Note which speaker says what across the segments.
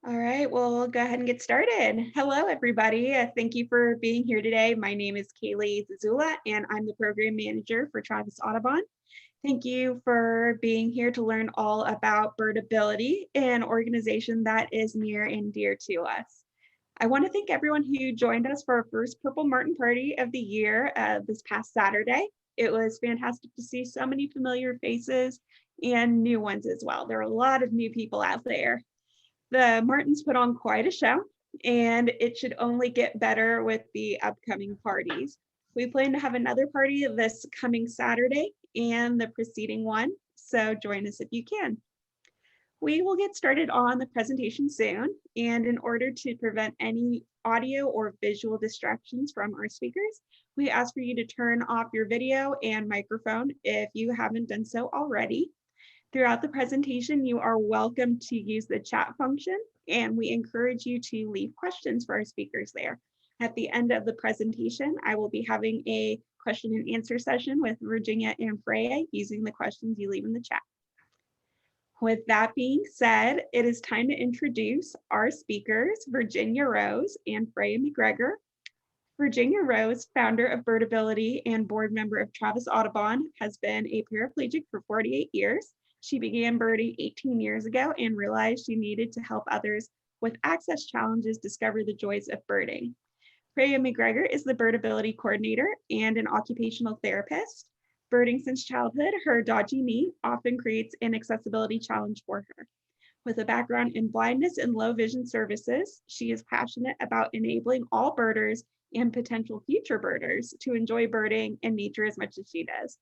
Speaker 1: All right, well, we'll go ahead and get started. Hello, everybody. Thank you for being here today. My name is Kaylee Zazula, and I'm the program manager for Travis Audubon. Thank you for being here to learn all about Birdability, an organization that is near and dear to us. I want to thank everyone who joined us for our first Purple Martin Party of the year this past Saturday. It was fantastic to see so many familiar faces and new ones as well. There are a lot of new people out there. The Martins put on quite a show, and it should only get better with the upcoming parties. We plan to have another party this coming Saturday and the preceding one, so join us if you can. We will get started on the presentation soon, and in order to prevent any audio or visual distractions from our speakers, we ask for you to turn off your video and microphone if you haven't done so already. Throughout the presentation, you are welcome to use the chat function, and we encourage you to leave questions for our speakers there. At the end of the presentation, I will be having a question and answer session with Virginia and Freya using the questions you leave in the chat. With that being said, it is time to introduce our speakers, Virginia Rose and Freya McGregor. Virginia Rose, founder of Vertability and board member of Travis Audubon, has been a paraplegic for 48 years. She began birding 18 years ago and realized she needed to help others with access challenges discover the joys of birding. Freya McGregor is the Birdability coordinator and an occupational therapist. Birding since childhood, her dodgy knee often creates an accessibility challenge for her. With a background in blindness and low vision services, she is passionate about enabling all birders and potential future birders to enjoy birding and nature as much as she does.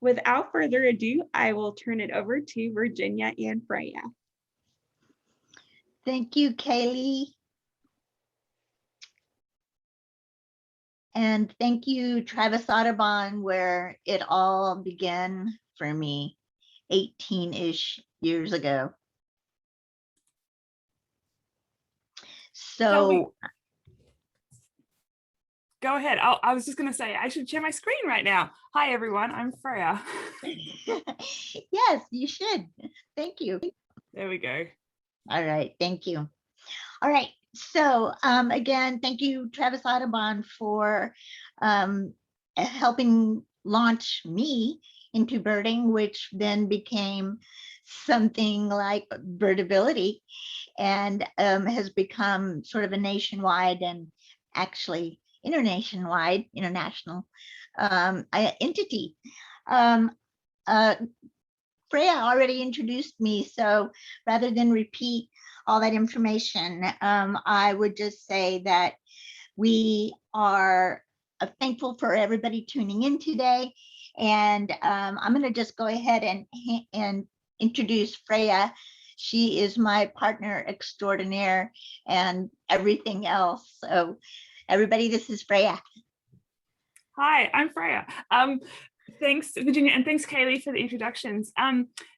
Speaker 1: Without further ado, I will turn it over to Virginia and Freya.
Speaker 2: Thank you, Kaylee. And thank you, Travis Audubon, where it all began for me 18-ish years ago. So
Speaker 3: go ahead. I was just going to say, I should share my screen right now. Hi, everyone. I'm Freya.
Speaker 2: Yes, you should. Thank you.
Speaker 3: There we go.
Speaker 2: All right. Thank you. All right. So again, thank you, Travis Audubon, for helping launch me into birding, which then became something like Birdability and has become sort of a nationwide and actually international entity. Freya already introduced me, so rather than repeat all that information, I would just say that we are thankful for everybody tuning in today. And I'm going to just go ahead and introduce Freya. She is my partner extraordinaire and everything else. So everybody, this is Freya.
Speaker 3: Hi, I'm Freya. Thanks, Virginia, and thanks, Kaylee, for the introductions.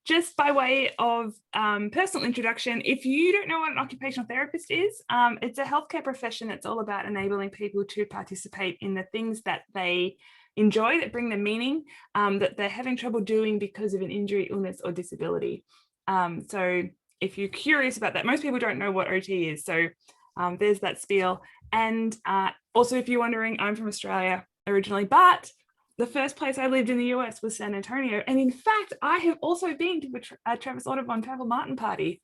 Speaker 3: Just by way of personal introduction, if you don't know what an occupational therapist is, it's a healthcare profession that's all about enabling people to participate in the things that they enjoy, that bring them meaning, that they're having trouble doing because of an injury, illness, or disability. So if you're curious about that, most people don't know what OT is, so there's that spiel. And also, if you're wondering, I'm from Australia originally, but the first place I lived in the US was San Antonio. And in fact, I have also been to a Travis Audubon Travel Martin party,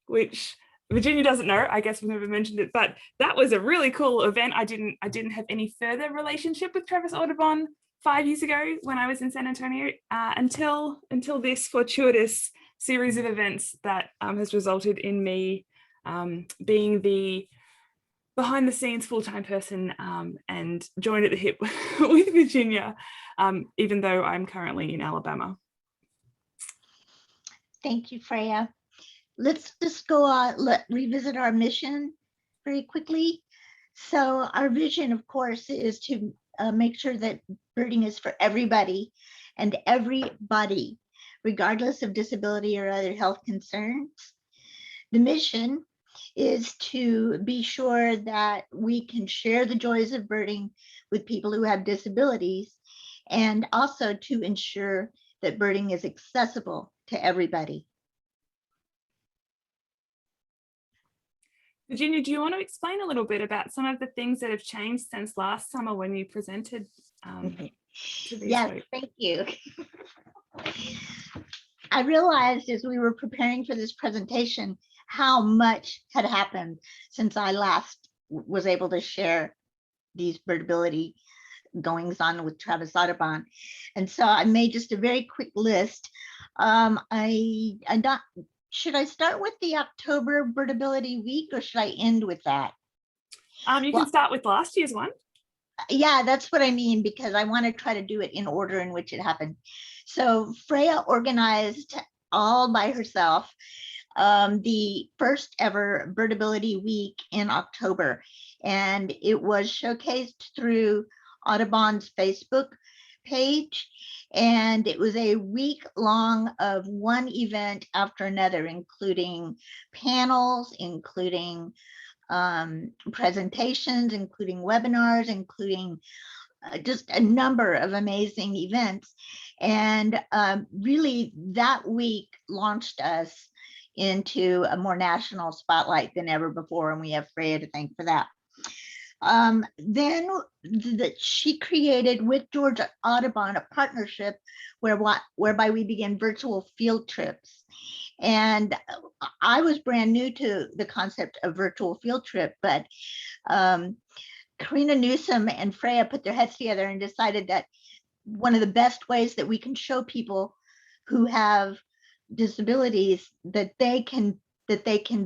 Speaker 3: which Virginia doesn't know. I guess we've never mentioned it, but that was a really cool event. I didn't have any further relationship with Travis Audubon 5 years ago when I was in San Antonio until this fortuitous series of events that has resulted in me being the behind the scenes full-time person and joined at the hip with Virginia, even though I'm currently in Alabama.
Speaker 2: Thank you, Freya. Let's just go on, revisit our mission very quickly. So our vision, of course, is to make sure that birding is for everybody and everybody, regardless of disability or other health concerns. The mission is to be sure that we can share the joys of birding with people who have disabilities, and also to ensure that birding is accessible to everybody.
Speaker 3: Virginia, do you want to explain a little bit about some of the things that have changed since last summer when you presented to these
Speaker 2: Yes,
Speaker 3: folks?
Speaker 2: thank you. I realized as we were preparing for this presentation how much had happened since I last was able to share these Birdability goings on with Travis Audubon. And so I made just a very quick list. Should I start with the October Birdability week or should I end with that?
Speaker 3: You can start with last year's one.
Speaker 2: Yeah, that's what I mean, because I want to try to do it in order in which it happened. So Freya organized all by herself the first ever Birdability week in October, and it was showcased through Audubon's Facebook page, and it was a week long of one event after another, including panels, including presentations, including webinars, including just a number of amazing events. And really that week launched us into a more national spotlight than ever before, and we have Freya to thank for that. Then she created with George Audubon a partnership whereby we began virtual field trips. And I was brand new to the concept of virtual field trip, but Karina Newsom and Freya put their heads together and decided that one of the best ways that we can show people who have disabilities that they can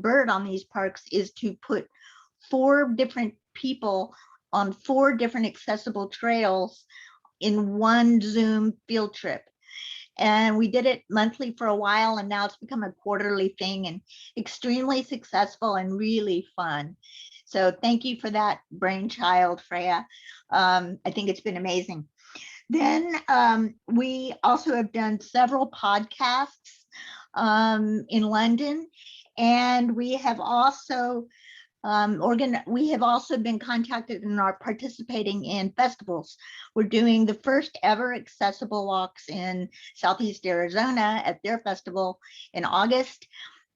Speaker 2: bird on these parks is to put 4 different people on 4 different accessible trails in one Zoom field trip. And we did it monthly for a while, and now it's become a quarterly thing and extremely successful and really fun. So thank you for that brainchild, Freya. I think it's been amazing. Then we also have done several podcasts in London, and we have also been contacted and are participating in festivals. We're doing the first ever accessible walks in Southeast Arizona at their festival in August.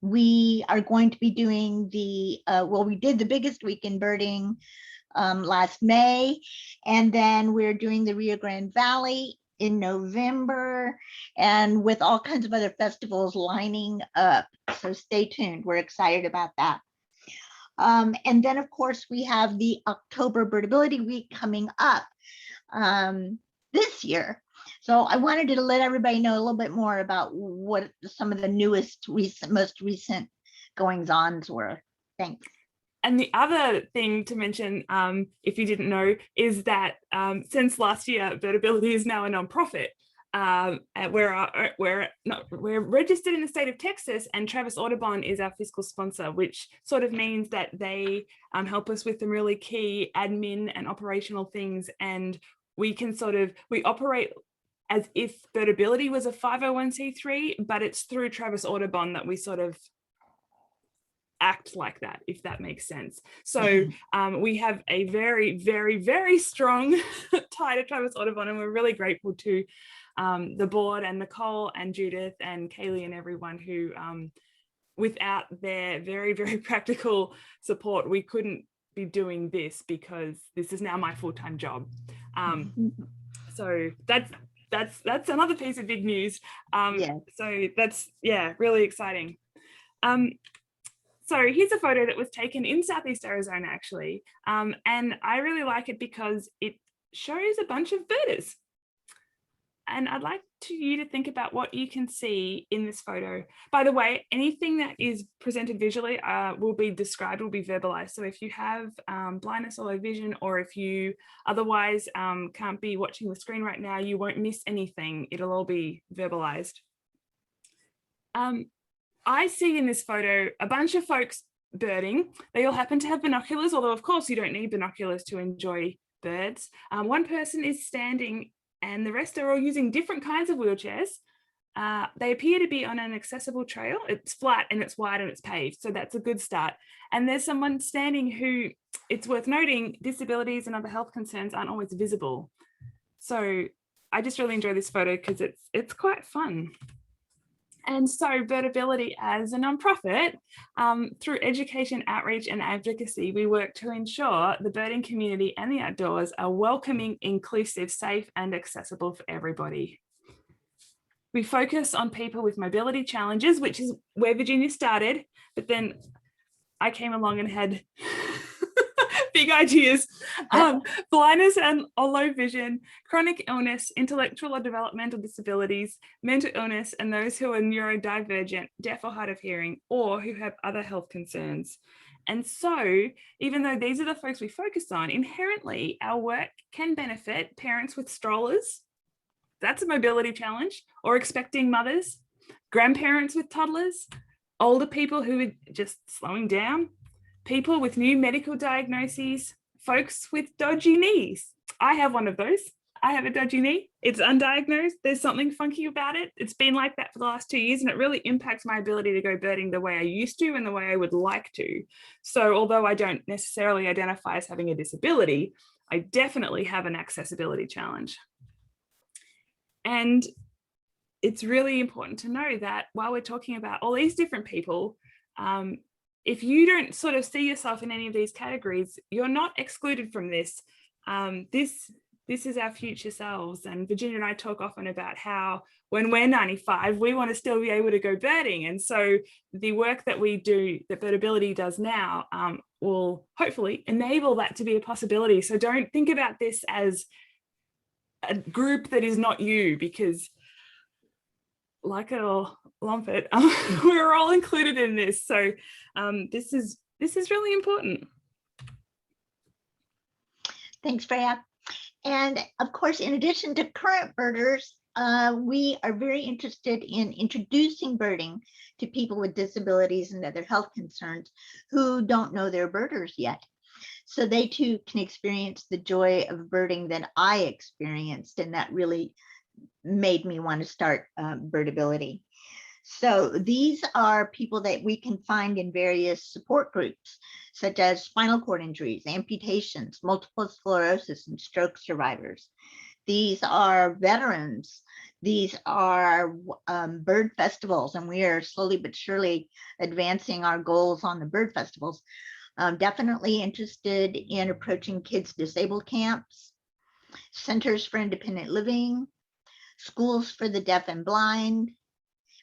Speaker 2: We are going to be doing we did the biggest week in birding last May, and then we're doing the Rio Grande Valley in November, and with all kinds of other festivals lining up. So stay tuned. We're excited about that. And then, of course, we have the October Birdability Week coming up this year. So I wanted to let everybody know a little bit more about what some of the most recent goings-ons were. Thanks.
Speaker 3: And the other thing to mention, if you didn't know, is that since last year, Vertability is now a nonprofit. We're registered in the state of Texas, and Travis Audubon is our fiscal sponsor, which sort of means that they help us with some really key admin and operational things. And we can we operate as if Birdability was a 501c3, but it's through Travis Audubon that we sort of act like that, if that makes sense. So we have a very, very, very strong tie to Travis Audubon, and we're really grateful to the board and Nicole and Judith and Kaylee and everyone who, without their very, very practical support, we couldn't be doing this, because this is now my full-time job. So that's another piece of big news. So that's, yeah, really exciting. So here's a photo that was taken in Southeast Arizona, actually. And I really like it because it shows a bunch of birders. And I'd like you to think about what you can see in this photo. By the way, anything that is presented visually will be described, will be verbalized. So if you have blindness or low vision, or if you otherwise can't be watching the screen right now, you won't miss anything. It'll all be verbalized. I see in this photo a bunch of folks birding. They all happen to have binoculars, although of course you don't need binoculars to enjoy birds. One person is standing, and the rest are all using different kinds of wheelchairs. They appear to be on an accessible trail. It's flat and it's wide and it's paved, so that's a good start. And there's someone standing who, it's worth noting, disabilities and other health concerns aren't always visible. So I just really enjoy this photo because it's quite fun. And so Birdability as a nonprofit, through education, outreach and advocacy, we work to ensure the birding community and the outdoors are welcoming, inclusive, safe and accessible for everybody. We focus on people with mobility challenges, which is where Virginia started, but then I came along and had big ideas. Blindness and or low vision, chronic illness, intellectual or developmental disabilities, mental illness, and those who are neurodivergent, deaf or hard of hearing, or who have other health concerns. And so, even though these are the folks we focus on, inherently our work can benefit parents with strollers. That's a mobility challenge, or expecting mothers, grandparents with toddlers, older people who are just slowing down, people with new medical diagnoses, folks with dodgy knees. I have one of those. I have a dodgy knee. It's undiagnosed. There's something funky about it. It's been like that for the last 2 years, and it really impacts my ability to go birding the way I used to and the way I would like to. So although I don't necessarily identify as having a disability, I definitely have an accessibility challenge. And it's really important to know that while we're talking about all these different people, if you don't sort of see yourself in any of these categories, you're not excluded from this. This is our future selves. And Virginia and I talk often about how when we're 95, we want to still be able to go birding. And so the work that we do, that Birdability does now, will hopefully enable that to be a possibility. So don't think about this as a group that is not you, because like a lumpet, we're all included in this. So this is really important.
Speaker 2: Thanks, Freya. And of course, in addition to current birders, we are very interested in introducing birding to people with disabilities and other health concerns who don't know they're birders yet. So they too can experience the joy of birding that I experienced, and that really made me want to start Birdability. So these are people that we can find in various support groups, such as spinal cord injuries, amputations, multiple sclerosis, and stroke survivors. These are veterans. These are bird festivals, and we are slowly but surely advancing our goals on the bird festivals. Definitely interested in approaching kids' disabled camps, centers for independent living, schools for the deaf and blind,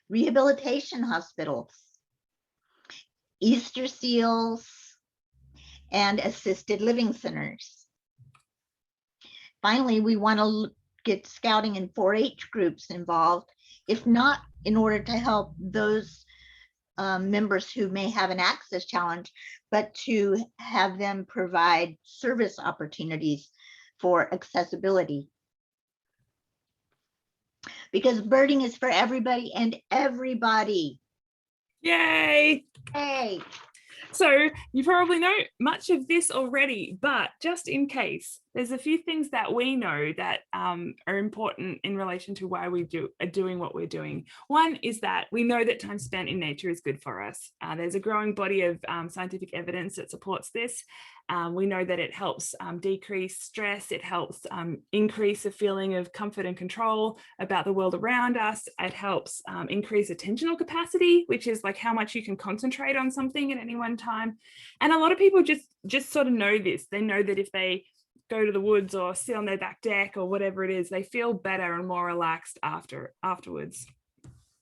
Speaker 2: rehabilitation hospitals, Easter seals, and assisted living centers. Finally, we want to get scouting and 4-H groups involved, if not in order to help those members who may have an access challenge, but to have them provide service opportunities for accessibility. Because birding is for everybody and everybody.
Speaker 3: Yay!
Speaker 2: Hey.
Speaker 3: So you probably know much of this already, but just in case, there's a few things that we know that are important in relation to why we are doing what we're doing. One is that we know that time spent in nature is good for us. There's a growing body of scientific evidence that supports this. We know that it helps decrease stress. It helps increase a feeling of comfort and control about the world around us. It helps increase attentional capacity, which is like how much you can concentrate on something at any one time. And a lot of people just sort of know this. They know that if they go to the woods or sit on their back deck or whatever it is, they feel better and more relaxed afterwards.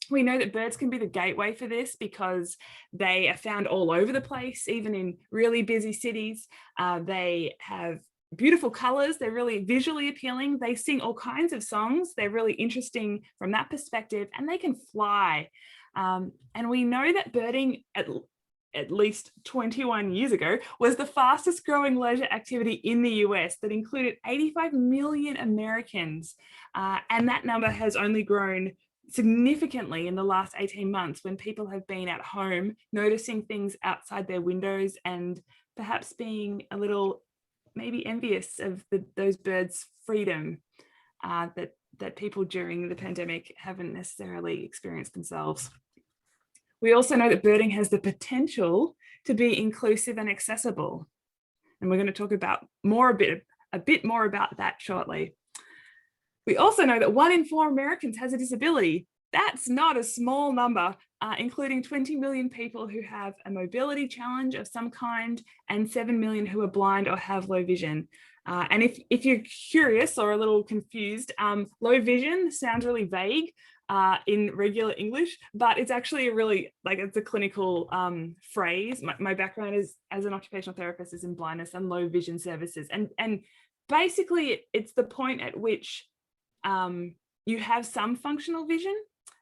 Speaker 3: We know that birds can be the gateway for this because they are found all over the place, even in really busy cities. They have beautiful colors. They're really visually appealing. They sing all kinds of songs. They're really interesting from that perspective, and they can fly. And we know that birding, at least 21 years ago, was the fastest growing leisure activity in the US that included 85 million Americans. And that number has only grown significantly in the last 18 months when people have been at home noticing things outside their windows and perhaps being a little maybe envious of those birds' freedom that people during the pandemic haven't necessarily experienced themselves. We also know that birding has the potential to be inclusive and accessible. And we're going to talk about a bit more about that shortly. We also know that 1 in 4 Americans has a disability. That's not a small number, including 20 million people who have a mobility challenge of some kind and 7 million who are blind or have low vision. And if you're curious or a little confused, low vision sounds really vague in regular English, but it's actually a really, like, it's a clinical phrase. My background is as an occupational therapist is in blindness and low vision services. And basically it's the point at which you have some functional vision,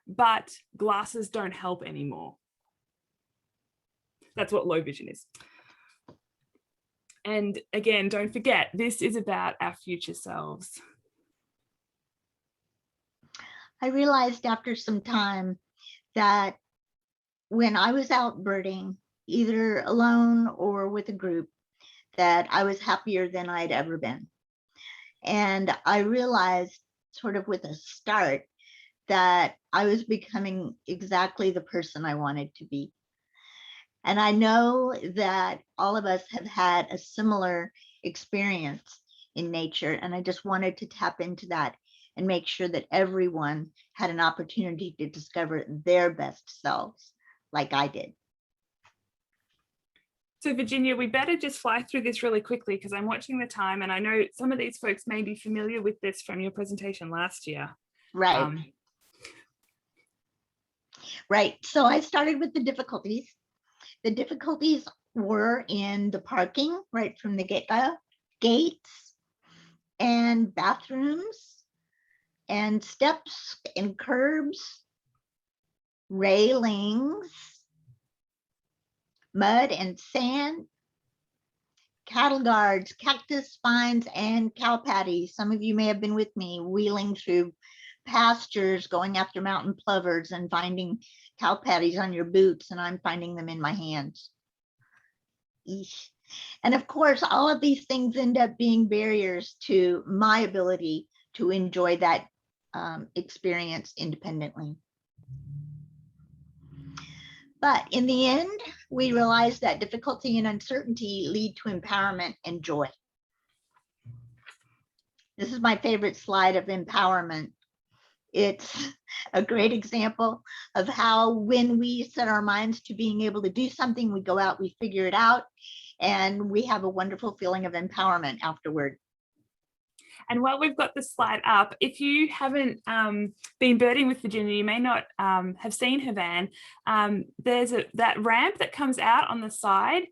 Speaker 3: but glasses don't help anymore. That's what low vision is. And again, don't forget, this is about our future selves.
Speaker 2: I realized after some time that when I was out birding, either alone or with a group, that I was happier than I'd ever been. And I realized, sort of with a start, that I was becoming exactly the person I wanted to be. And I know that all of us have had a similar experience in nature, and I just wanted to tap into that and make sure that everyone had an opportunity to discover their best selves, like I did.
Speaker 3: So Virginia, we better just fly through this really quickly because I'm watching the time, and I know some of these folks may be familiar with this from your presentation last year.
Speaker 2: Right. Right. So I started with the difficulties. The difficulties were in the parking right from the gates and bathrooms and steps and curbs, railings, mud and sand, cattle guards, cactus vines, and cow patties. Some of you may have been with me wheeling through pastures, going after mountain plovers and finding cow patties on your boots, and I'm finding them in my hands. Eesh. And of course, all of these things end up being barriers to my ability to enjoy that experience independently. But in the end, we realize that difficulty and uncertainty lead to empowerment and joy. This is my favorite slide of empowerment. It's a great example of how when we set our minds to being able to do something, we go out, we figure it out, and we have a wonderful feeling of empowerment afterward.
Speaker 3: And while we've got the slide up, if you haven't been birding with Virginia, you may not have seen her van. There's that ramp that comes out on the side.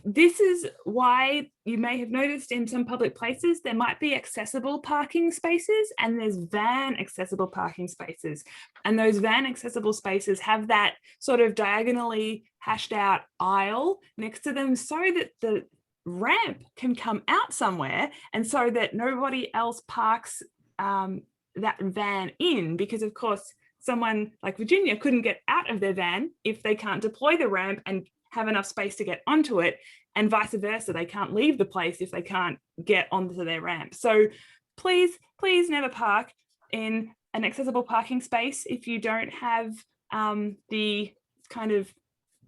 Speaker 3: This is why you may have noticed in some public places there might be accessible parking spaces, and there's van accessible parking spaces. And those van accessible spaces have that sort of diagonally hashed out aisle next to them so that the ramp can come out somewhere, and so that nobody else parks that van in, because of course someone like Virginia couldn't get out of their van if they can't deploy the ramp and have enough space to get onto it, and vice versa. They can't leave the place if they can't get onto their ramp. So please never park in an accessible parking space if you don't have the kind of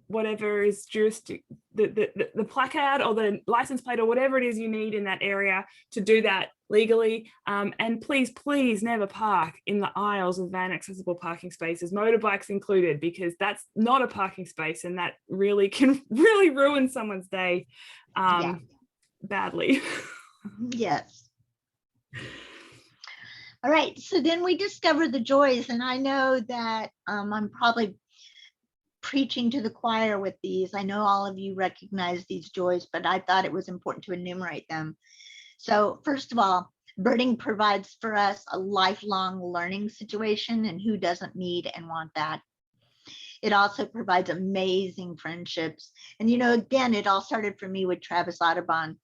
Speaker 3: whatever is the placard or the license plate or whatever it is you need in that area to do that legally. And please never park in the aisles of van accessible parking spaces, motorbikes included, because that's not a parking space, and that really can really ruin someone's day badly.
Speaker 2: Yes. All right, so then we discover the joys, and I know that I'm probably preaching to the choir with these. I know all of you recognize these joys, but I thought it was important to enumerate them. So first of all, birding provides for us a lifelong learning situation, and who doesn't need and want that? It also provides amazing friendships. And you know, again, it all started for me with Travis Audubon.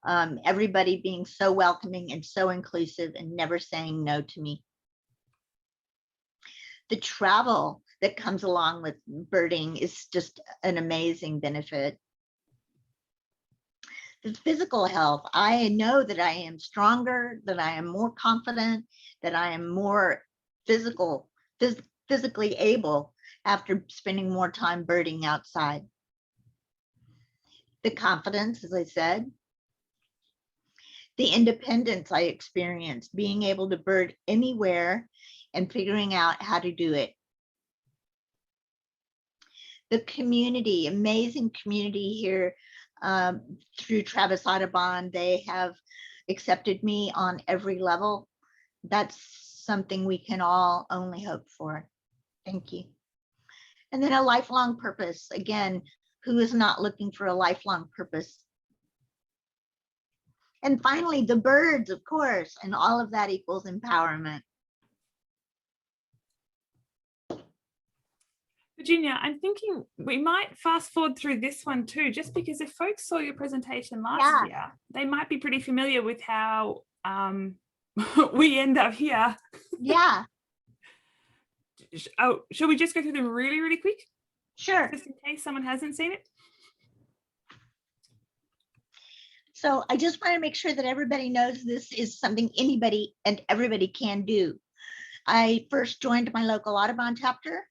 Speaker 2: Everybody being so welcoming and so inclusive and never saying no to me. The travel that comes along with birding is just an amazing benefit. The physical health, I know that I am stronger, that I am more confident, that I am more physically able after spending more time birding outside. The confidence, as I said. The independence I experienced, being able to bird anywhere and figuring out how to do it. The community, amazing community here through Travis Audubon. They have accepted me on every level. That's something we can all only hope for. Thank you. And then a lifelong purpose. Again, who is not looking for a lifelong purpose? And finally, the birds, of course, and all of that equals empowerment.
Speaker 3: Virginia, I'm thinking we might fast forward through this one too, just because if folks saw your presentation last year, they might be pretty familiar with how we end up here.
Speaker 2: Yeah.
Speaker 3: Oh, shall we just go through them really, really quick?
Speaker 2: Sure.
Speaker 3: Just in case someone hasn't seen it.
Speaker 2: So I just want to make sure that everybody knows this is something anybody and everybody can do. I first joined my local Audubon chapter.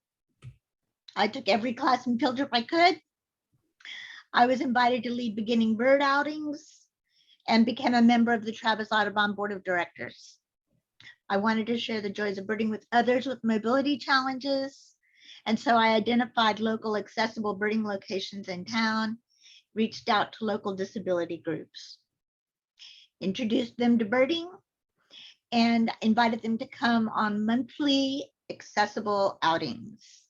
Speaker 2: I took every class in field trip I could. I was invited to lead beginning bird outings and became a member of the Travis Audubon Board of Directors. I wanted to share the joys of birding with others with mobility challenges. And so I identified local accessible birding locations in town, reached out to local disability groups, introduced them to birding, and invited them to come on monthly accessible outings.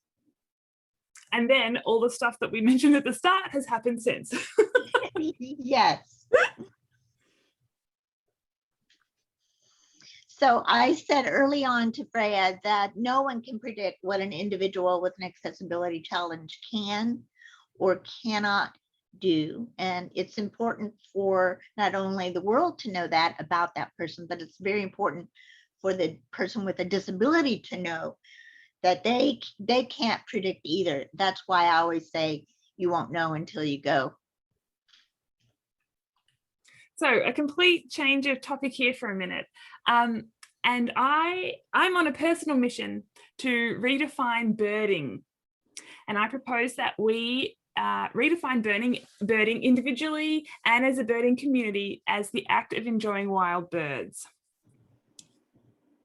Speaker 3: And then all the stuff that we mentioned at the start has happened since.
Speaker 2: Yes. So I said early on to Freya that no one can predict what an individual with an accessibility challenge can or cannot do. And it's important for not only the world to know that about that person, but it's very important for the person with a disability to know that they can't predict either. That's why I always say you won't know until you go.
Speaker 3: So a complete change of topic here for a minute. And I'm on a personal mission to redefine birding. And I propose that we redefine birding individually and as a birding community as the act of enjoying wild birds.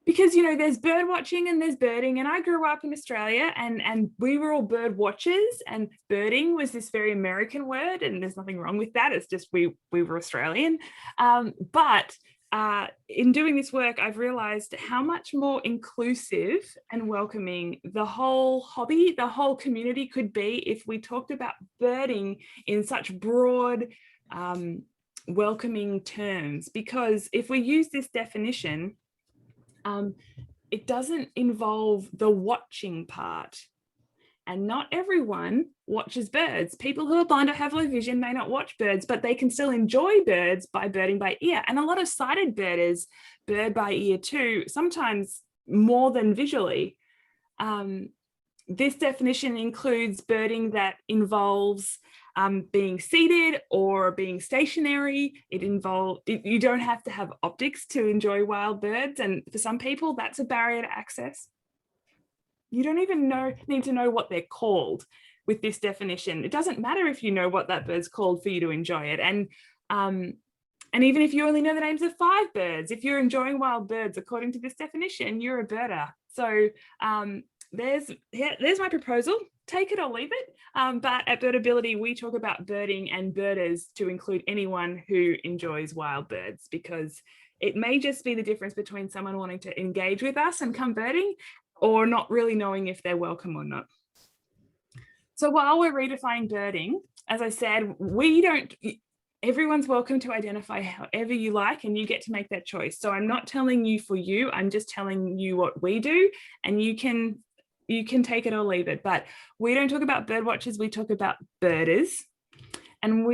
Speaker 3: Because, you know, there's bird watching and there's birding, and I grew up in Australia and we were all bird watchers, and birding was this very American word, and there's nothing wrong with that. It's just we were Australian. But in doing this work, I've realized how much more inclusive and welcoming the whole hobby, the whole community could be if we talked about birding in such broad, welcoming terms. Because if we use this definition, it doesn't involve the watching part. And not everyone watches birds. People who are blind or have low vision may not watch birds, but they can still enjoy birds by birding by ear. And a lot of sighted birders bird by ear too, sometimes more than visually. This definition includes birding that involves being seated or being stationary. You don't have to have optics to enjoy wild birds. And for some people, that's a barrier to access. You don't even need to know what they're called with this definition. It doesn't matter if you know what that bird's called for you to enjoy it. And even if you only know the names of 5 birds, if you're enjoying wild birds, according to this definition, you're a birder. So there's my proposal. Take it or leave it. But at Birdability, we talk about birding and birders to include anyone who enjoys wild birds, because it may just be the difference between someone wanting to engage with us and come birding or not really knowing if they're welcome or not. So while we're redefining birding, as I said, everyone's welcome to identify however you like, and you get to make that choice. So I'm not telling you for you, I'm just telling you what we do, and you can take it or leave it. But we don't talk about bird watchers, we talk about birders. And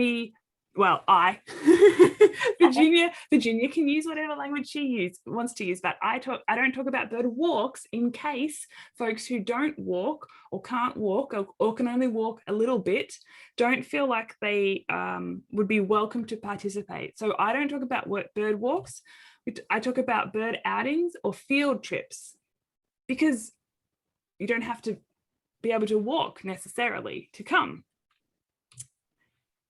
Speaker 3: Virginia can use whatever language she wants to use, but I don't talk about bird walks in case folks who don't walk or can't walk or can only walk a little bit don't feel like they would be welcome to participate. So I don't talk about bird walks. I talk about bird outings or field trips, because you don't have to be able to walk necessarily to come.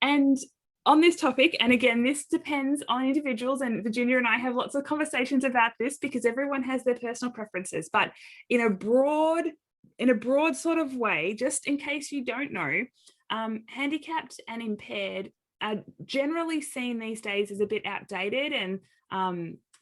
Speaker 3: And on this topic, and again, this depends on individuals, and Virginia and I have lots of conversations about this because everyone has their personal preferences, but in a broad sort of way, just in case you don't know, handicapped and impaired are generally seen these days as a bit outdated and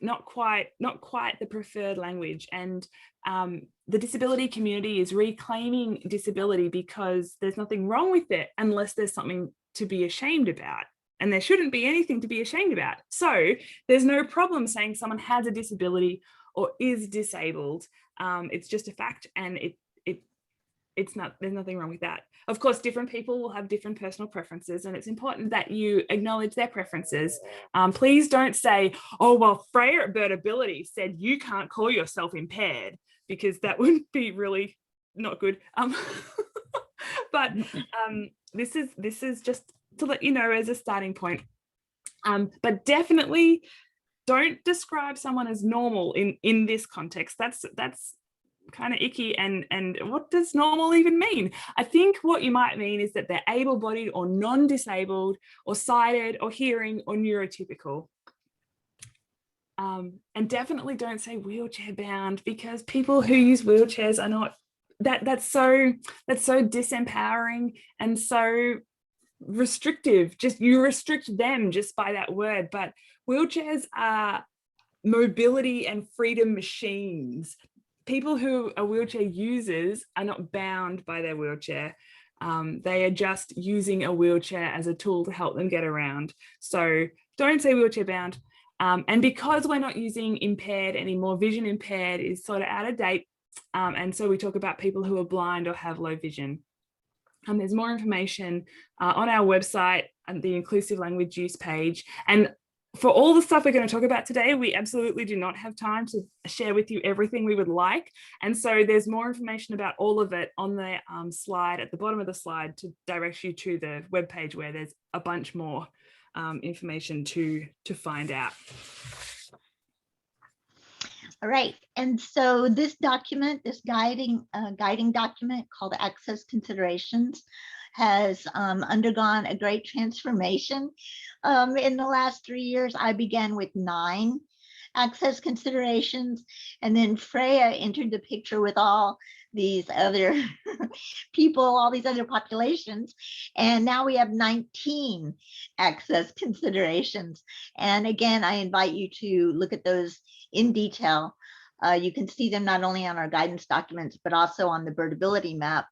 Speaker 3: not quite the preferred language. And the disability community is reclaiming disability because there's nothing wrong with it unless there's something to be ashamed about, and there shouldn't be anything to be ashamed about. So there's no problem saying someone has a disability or is disabled. It's just a fact, and there's nothing wrong with that. Of course, different people will have different personal preferences, and it's important that you acknowledge their preferences. Please don't say, oh, well, Freya at Birdability said you can't call yourself impaired, because that would be really not good. But this is just to let you know as a starting point. But definitely don't describe someone as normal in this context. That's kind of icky, and what does normal even mean? I think what you might mean is that they're able-bodied or non-disabled or sighted or hearing or neurotypical. And definitely don't say wheelchair bound, because people who use wheelchairs are not, that's so disempowering and so restrictive. Just you restrict them just by that word. But wheelchairs are mobility and freedom machines. People who are wheelchair users are not bound by their wheelchair. They are just using a wheelchair as a tool to help them get around. So don't say wheelchair bound. And because we're not using impaired anymore, vision impaired is sort of out of date. And so we talk about people who are blind or have low vision. There's more information on our website and the inclusive language use page. And for all the stuff we're going to talk about today, we absolutely do not have time to share with you everything we would like. And so there's more information about all of it on the slide at the bottom of the slide to direct you to the webpage where there's a bunch more information to find out.
Speaker 2: All right, and so this document, this guiding document called Access Considerations, has undergone a great transformation. In the last 3 years, I began with 9 access considerations, and then Freya entered the picture with all these other people, all these other populations, and now we have 19 access considerations. And again, I invite you to look at those in detail. You can see them not only on our guidance documents, but also on the Birdability map,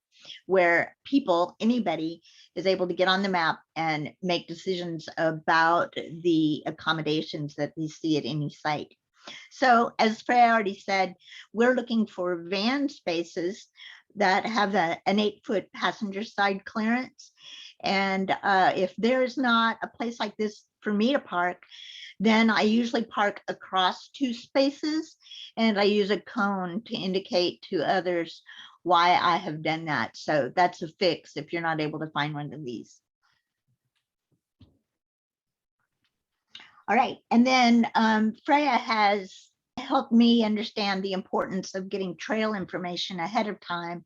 Speaker 2: where people, anybody, is able to get on the map and make decisions about the accommodations that they see at any site. So as Freya already said, we're looking for van spaces that have an 8-foot passenger side clearance. And if there's not a place like this for me to park, then I usually park across 2 spaces, and I use a cone to indicate to others why I have done that. So that's a fix if you're not able to find one of these. All right, and then Freya has helped me understand the importance of getting trail information ahead of time,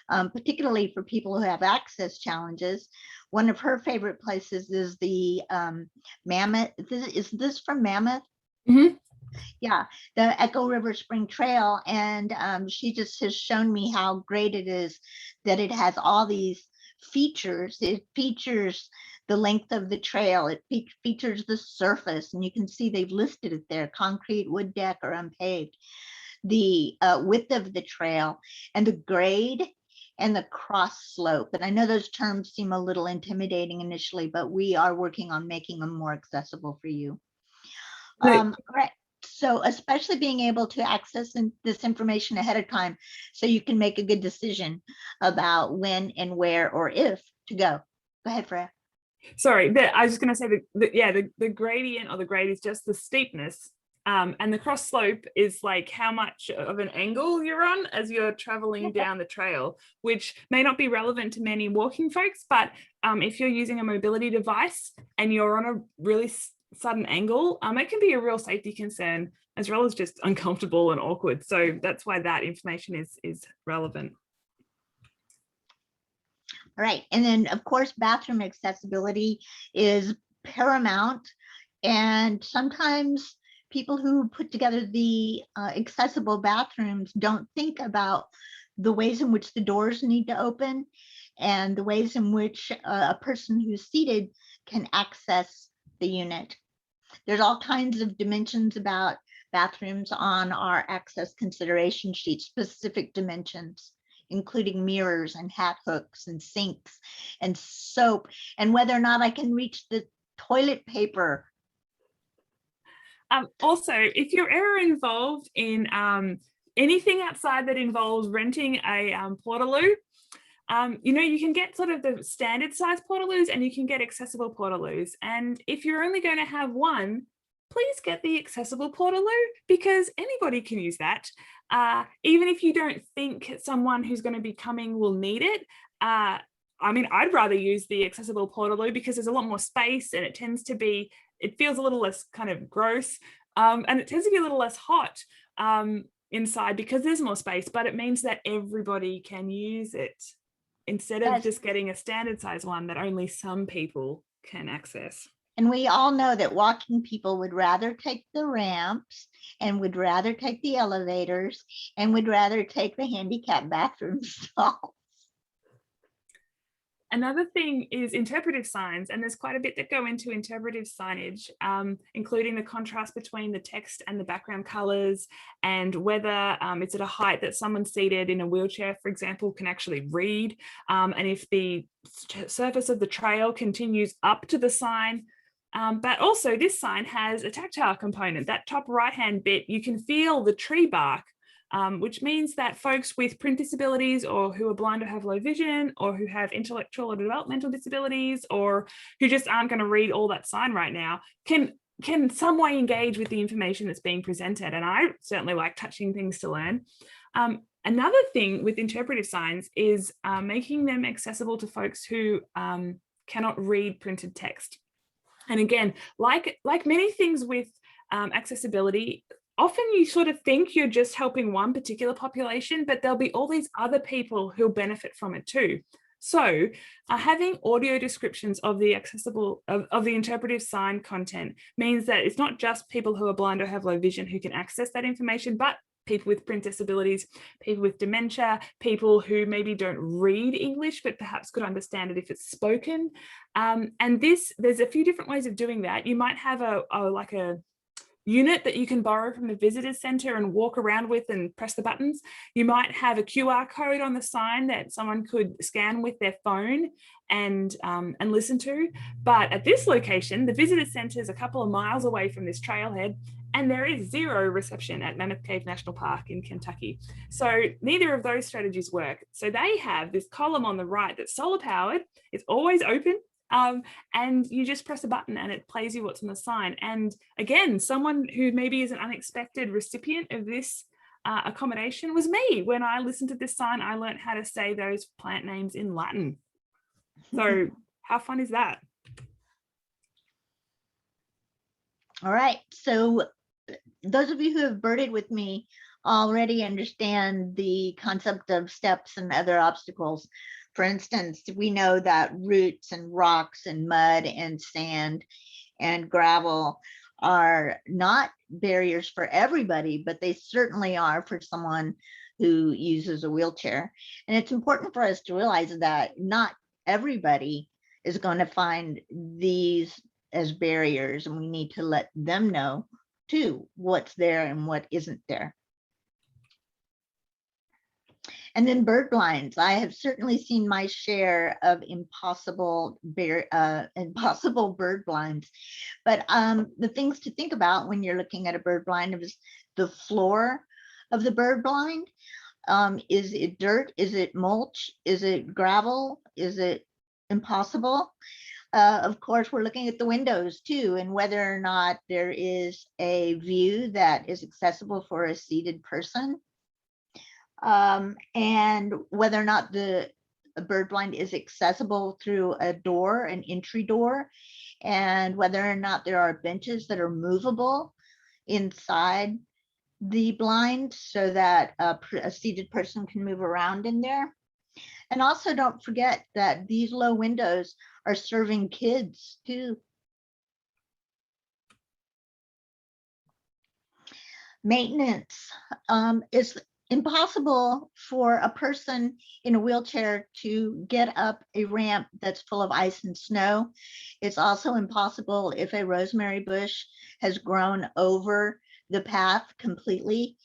Speaker 2: particularly for people who have access challenges. One of her favorite places is the Mammoth. Is this from Mammoth?
Speaker 3: Mm-hmm.
Speaker 2: Yeah, the Echo River Spring Trail. And she just has shown me how great it is that it has all these features. It features the length of the trail. It features the surface, and you can see they've listed it there: concrete, wood deck, or unpaved. The width of the trail, and the grade, and the cross slope. And I know those terms seem a little intimidating initially, but we are working on making them more accessible for you. Right. Right. So especially being able to access this information ahead of time, so you can make a good decision about when and where or if to go. Go ahead, Freya.
Speaker 3: Sorry, I was just going to say the gradient, or the grade, is just the steepness, and the cross slope is like how much of an angle you're on as you're traveling down the trail, which may not be relevant to many walking folks, but if you're using a mobility device and you're on a really sudden angle, it can be a real safety concern, as well as just uncomfortable and awkward. So that's why that information is relevant. All
Speaker 2: right, and then of course bathroom accessibility is paramount. And sometimes people who put together the accessible bathrooms don't think about the ways in which the doors need to open and the ways in which a person who's seated can access the unit. There's all kinds of dimensions about bathrooms on our access consideration sheet, specific dimensions, including mirrors and hat hooks and sinks and soap, and whether or not I can reach the toilet paper.
Speaker 3: Also, if you're ever involved in anything outside that involves renting a portaloo, you know, you can get sort of the standard size portaloos and you can get accessible portaloos. And if you're only going to have one, please get the accessible portaloo, because anybody can use that. Even if you don't think someone who's going to be coming will need it. I mean, I'd rather use the accessible portaloo because there's a lot more space and it tends to be, it feels a little less kind of gross, and it tends to be a little less hot inside because there's more space, but it means that everybody can use it instead of just getting a standard size one that only some people can access.
Speaker 2: And we all know that walking people would rather take the ramps and would rather take the elevators and would rather take the handicap bathroom stalls.
Speaker 3: Another thing is interpretive signs, and there's quite a bit that go into interpretive signage, including the contrast between the text and the background colors, and whether it's at a height that someone seated in a wheelchair, for example, can actually read, and if the surface of the trail continues up to the sign. But also this sign has a tactile component. That top right-hand bit, you can feel the tree bark, which means that folks with print disabilities or who are blind or have low vision or who have intellectual or developmental disabilities or who just aren't going to read all that sign right now can some way engage with the information that's being presented. And I certainly like touching things to learn. Another thing with interpretive signs is making them accessible to folks who cannot read printed text. And again, like many things with accessibility, often you sort of think you're just helping one particular population, but there'll be all these other people who'll benefit from it too. So having audio descriptions of the accessible, of the interpretive sign content means that it's not just people who are blind or have low vision who can access that information, but people with print disabilities, people with dementia, people who maybe don't read English, but perhaps could understand it if it's spoken. And there's a few different ways of doing that. You might have like a unit that you can borrow from the visitors center and walk around with and press the buttons. You might have a QR code on the sign that someone could scan with their phone and listen to. But at this location, the visitors center is a couple of miles away from this trailhead, and there is zero reception at Mammoth Cave National Park in Kentucky. So neither of those strategies work. So they have this column on the right that's solar powered. It's always open. And you just press a button and it plays you what's on the sign. And again, someone who maybe is an unexpected recipient of this accommodation was me. When I listened to this sign, I learned how to say those plant names in Latin. So how fun is that?
Speaker 2: All right, so those of you who have birded with me already understand the concept of steps and other obstacles. For instance, we know that roots and rocks and mud and sand and gravel are not barriers for everybody, but they certainly are for someone who uses a wheelchair. And it's important for us to realize that not everybody is going to find these as barriers, and we need to let them know too what's there and what isn't there. And then bird blinds. I have certainly seen my share of impossible bird blinds. But the things to think about when you're looking at a bird blind is the floor of the bird blind. Is it dirt? Is it mulch? Is it gravel? Is it impossible? Of course, we're looking at the windows too, and whether or not there is a view that is accessible for a seated person. And whether or not the bird blind is accessible through a door, an entry door, and whether or not there are benches that are movable inside the blind so that a seated person can move around in there. And also don't forget that these low windows are serving kids too. Maintenance. It's impossible for a person in a wheelchair to get up a ramp that's full of ice and snow. It's also impossible if a rosemary bush has grown over the path completely.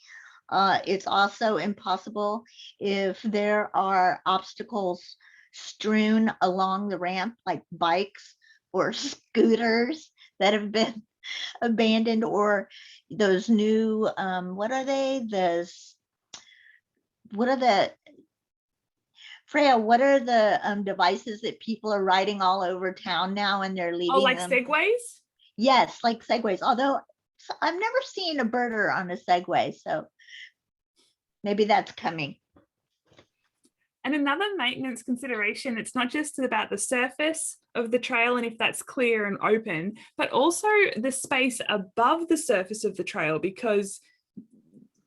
Speaker 2: It's also impossible if there are obstacles strewn along the ramp, like bikes or scooters that have been abandoned, or those new, what are they? What are the, Freya, what are the devices that people are riding all over town now and they're leaving
Speaker 3: Oh, like
Speaker 2: them?
Speaker 3: segways?
Speaker 2: Yes, like segways, although I've never seen a birder on a segway, so maybe that's coming.
Speaker 3: And another maintenance consideration, it's not just about the surface of the trail and if that's clear and open, but also the space above the surface of the trail, because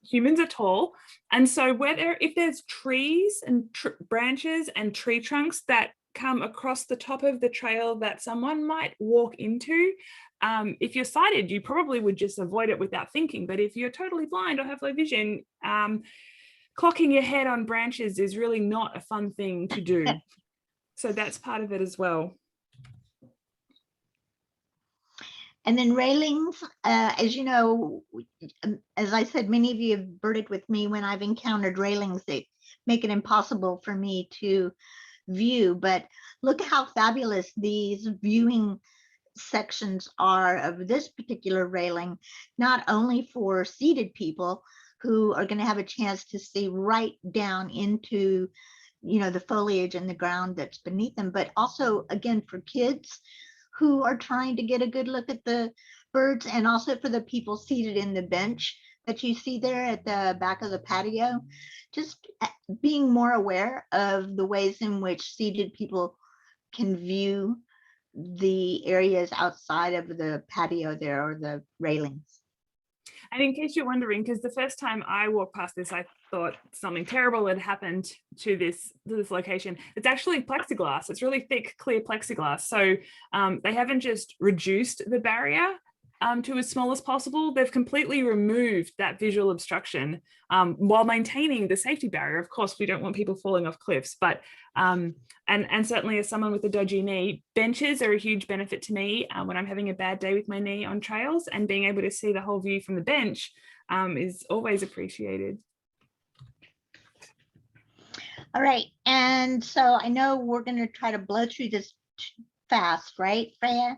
Speaker 3: humans are tall. And so if there's trees and branches and tree trunks that come across the top of the trail that someone might walk into, if you're sighted, you probably would just avoid it without thinking. But if you're totally blind or have low vision, clocking your head on branches is really not a fun thing to do. So that's part of it as well.
Speaker 2: And then railings, as you know, as I said, many of you have birded with me when I've encountered railings. They make it impossible for me to view, but look how fabulous these viewing sections are of this particular railing, not only for seated people who are going to have a chance to see right down into, you know, the foliage and the ground that's beneath them, but also, again, for kids who are trying to get a good look at the birds, and also for the people seated in the bench that you see there at the back of the patio. Just being more aware of the ways in which seated people can view the areas outside of the patio there, or the railings.
Speaker 3: And in case you're wondering, because the first time I walked past this, I thought something terrible had happened to this location. It's actually plexiglass. It's really thick, clear plexiglass. So they haven't just reduced the barrier to as small as possible. They've completely removed that visual obstruction while maintaining the safety barrier. Of course, we don't want people falling off cliffs, but and certainly as someone with a dodgy knee, benches are a huge benefit to me when I'm having a bad day with my knee on trails, and being able to see the whole view from the bench is always appreciated.
Speaker 2: All right, and so I know we're going to try to blow through this fast, right, Freya?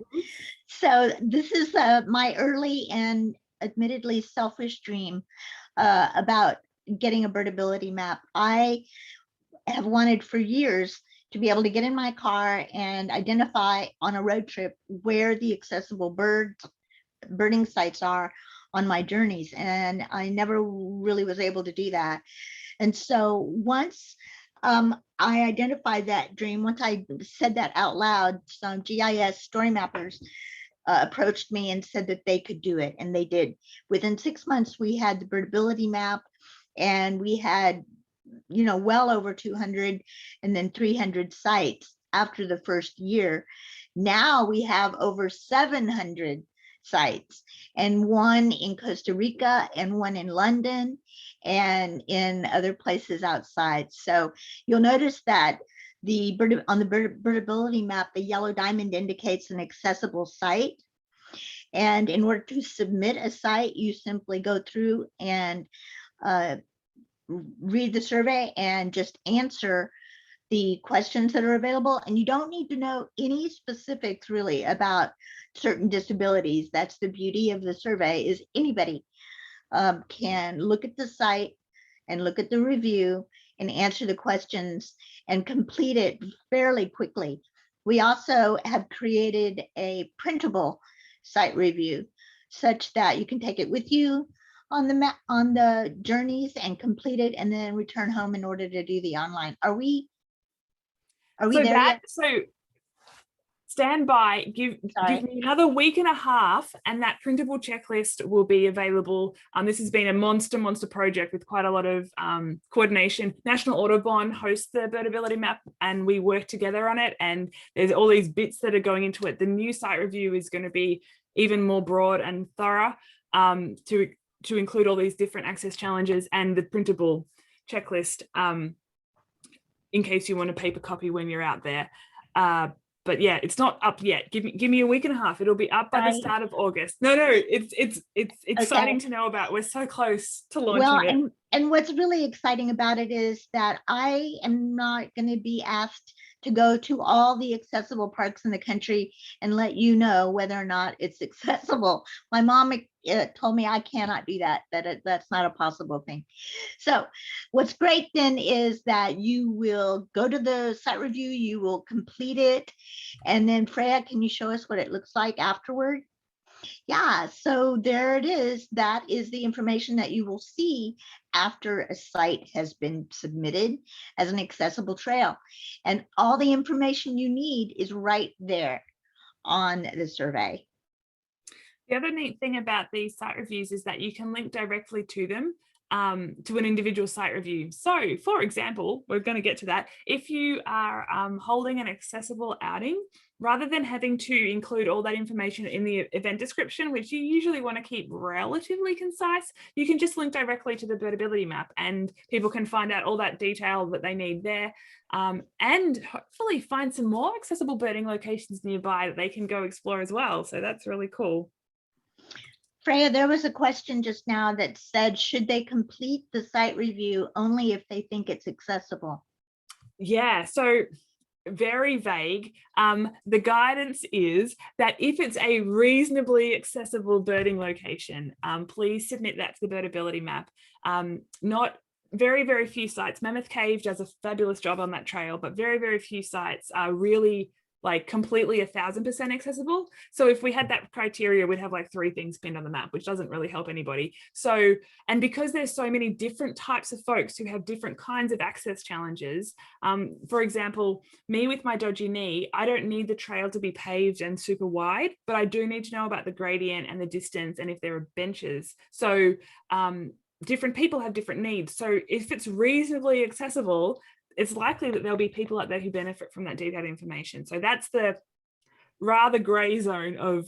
Speaker 2: So this is my early and admittedly selfish dream about getting a birdability map. I have wanted for years to be able to get in my car and identify on a road trip where the accessible birding sites are on my journeys, and I never really was able to do that. And so once I identified that dream, once I said that out loud, some GIS story mappers approached me and said that they could do it, and they did. Within 6 months, we had the Birdability map, and we had, you know, well over 200 and then 300 sites after the first year. Now we have over 700 sites, and one in Costa Rica and one in London and in other places outside. So you'll notice that on the Birdability map, the yellow diamond indicates an accessible site. And in order to submit a site, you simply go through and read the survey and just answer the questions that are available. And you don't need to know any specifics really about certain disabilities. That's the beauty of the survey, is anybody can look at the site and look at the review and answer the questions and complete it fairly quickly. We also have created a printable site review such that you can take it with you on the journeys and complete it, and then return home in order to do the online. Are we there yet?
Speaker 3: So stand by, give me another week and a half, and that printable checklist will be available. This has been a monster project with quite a lot of coordination. National Audubon hosts the Birdability map, and we work together on it, and there's all these bits that are going into it. The new site review is going to be even more broad and thorough to to include all these different access challenges and the printable checklist in case you want a paper copy when you're out there. But yeah, it's not up yet. Give me a week and a half. It'll be up by the start of August. No, it's exciting to know about. We're so close to launching it.
Speaker 2: And what's really exciting about it is that I am not going to be asked to go to all the accessible parks in the country and let you know whether or not it's accessible. My mom told me I cannot do that, that's not a possible thing. So what's great then is that you will go to the site review, you will complete it, and then Freya, can you show us what it looks like afterward? Yeah, so there it is. That is the information that you will see after a site has been submitted as an accessible trail. And all the information you need is right there on the survey.
Speaker 3: The other neat thing about these site reviews is that you can link directly to them, to an individual site review. So for example, we're going to get to that. If you are holding an accessible outing, rather than having to include all that information in the event description, which you usually want to keep relatively concise, you can just link directly to the Birdability map and people can find out all that detail that they need there, and hopefully find some more accessible birding locations nearby that they can go explore as well. So that's really cool.
Speaker 2: Freya, there was a question just now that said, should they complete the site review only if they think it's accessible?
Speaker 3: Yeah, so very vague. The guidance is that if it's a reasonably accessible birding location, please submit that to the Birdability map. Not very few sites. Mammoth Cave does a fabulous job on that trail, but very few sites are really like completely 1000% accessible. So if we had that criteria, we'd have like 3 things pinned on the map, which doesn't really help anybody. So, and because there's so many different types of folks who have different kinds of access challenges, for example, me with my dodgy knee, I don't need the trail to be paved and super wide, but I do need to know about the gradient and the distance and if there are benches. So different people have different needs. So if it's reasonably accessible, it's likely that there'll be people out there who benefit from that detailed information. So that's the rather gray zone of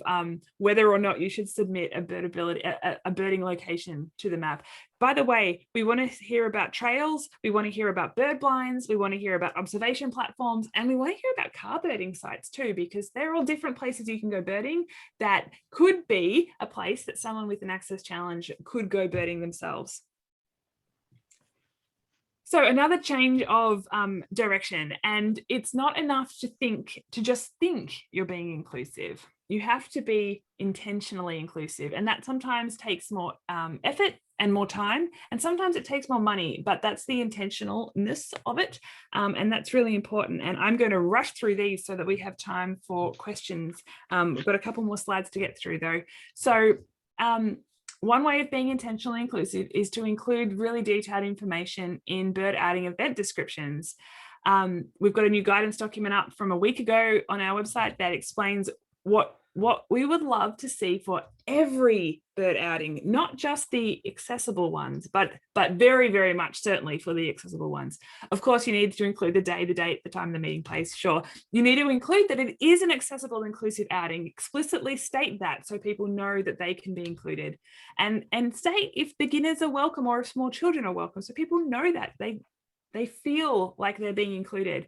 Speaker 3: whether or not you should submit a birding location to the map. By the way, we want to hear about trails, we want to hear about bird blinds, we want to hear about observation platforms, and we want to hear about car birding sites too, because they're all different places you can go birding that could be a place that someone with an access challenge could go birding themselves. So another change of direction, and it's not enough to just think you're being inclusive. You have to be intentionally inclusive, and that sometimes takes more effort and more time, and sometimes it takes more money, but that's the intentionalness of it, and that's really important. And I'm going to rush through these so that we have time for questions. We've got a couple more slides to get through though. So one way of being intentionally inclusive is to include really detailed information in bird outing event descriptions. We've got a new guidance document up from a week ago on our website that explains what we would love to see for every bird outing, not just the accessible ones, but very much certainly for the accessible ones. Of course, you need to include the day, the date, the time, the meeting place. Sure, you need to include that it is an accessible, inclusive outing. Explicitly state that so people know that they can be included, and state if beginners are welcome or if small children are welcome, so people know that they feel like they're being included.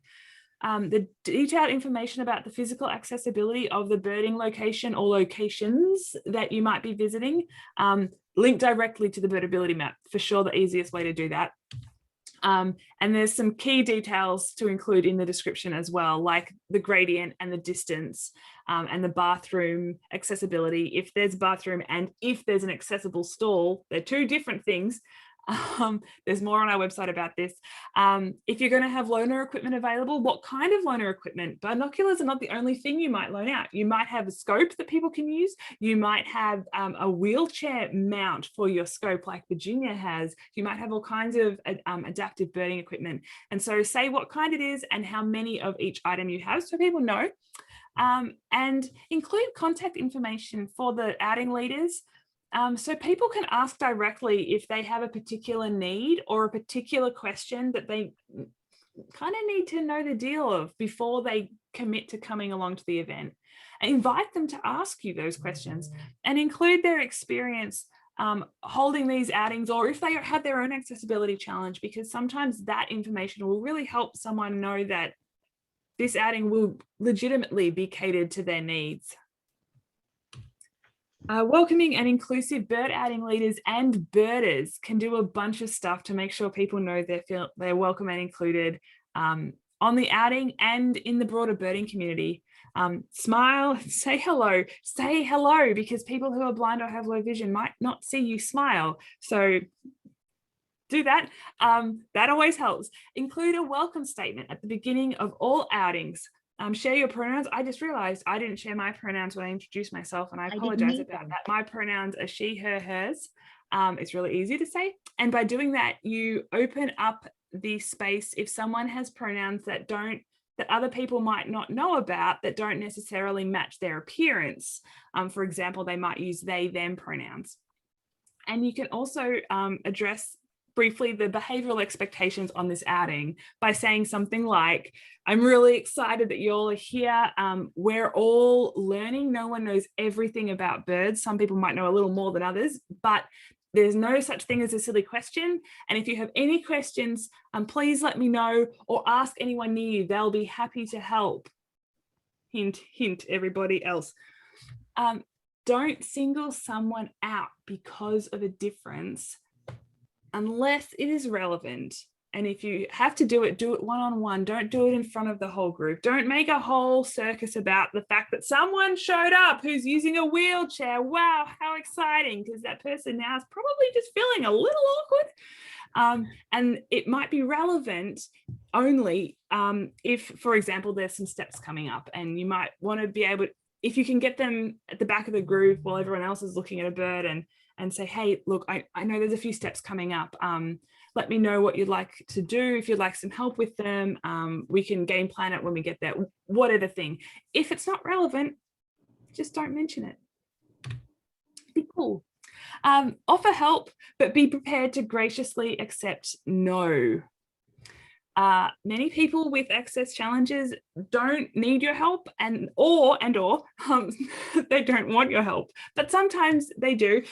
Speaker 3: The detailed information about the physical accessibility of the birding location or locations that you might be visiting, link directly to the Vertability map, for sure the easiest way to do that. And there's some key details to include in the description as well, like the gradient and the distance, and the bathroom accessibility, if there's a bathroom and if there's an accessible stall. They're 2 different things. There's more on our website about this. If you're going to have loaner equipment available, what kind of loaner equipment? Binoculars are not the only thing you might loan out. You might have a scope that people can use. You might have a wheelchair mount for your scope like Virginia has. You might have all kinds of adaptive birding equipment. And so say what kind it is and how many of each item you have so people know. And include contact information for the outing leaders. So people can ask directly if they have a particular need or a particular question that they kind of need to know the deal of before they commit to coming along to the event. And invite them to ask you those questions and include their experience holding these outings, or if they have their own accessibility challenge, because sometimes that information will really help someone know that this outing will legitimately be catered to their needs. Welcoming and inclusive bird outing leaders and birders can do a bunch of stuff to make sure people know they're welcome and included on the outing and in the broader birding community. Smile, say hello, because people who are blind or have low vision might not see you smile. So do that. That always helps. Include a welcome statement at the beginning of all outings. Share your pronouns. I just realized I didn't share my pronouns when I introduced myself, and I apologize about that. My pronouns are she, her, hers. It's really easy to say. And by doing that, you open up the space if someone has pronouns that other people might not know about, that don't necessarily match their appearance. For example, they might use they, them pronouns. And you can also address briefly the behavioral expectations on this outing by saying something like, I'm really excited that you all are here. We're all learning. No one knows everything about birds. Some people might know a little more than others, but there's no such thing as a silly question. And if you have any questions, please let me know, or ask anyone near you. They'll be happy to help. Hint, hint, everybody else. Don't single someone out because of a difference unless it is relevant. And if you have to do it one-on-one. Don't do it in front of the whole group. Don't make a whole circus about the fact that someone showed up who's using a wheelchair. Wow, how exciting, because that person now is probably just feeling a little awkward. And it might be relevant only if, for example, there's some steps coming up, and you might want to be able to, if you can get them at the back of the group while everyone else is looking at a bird, and say, hey, look, I know there's a few steps coming up. Let me know what you'd like to do. If you'd like some help with them, we can game plan it when we get there, whatever thing. If it's not relevant, just don't mention it. Be cool. Offer help, but be prepared to graciously accept no. Many people with access challenges don't need your help or they don't want your help, but sometimes they do.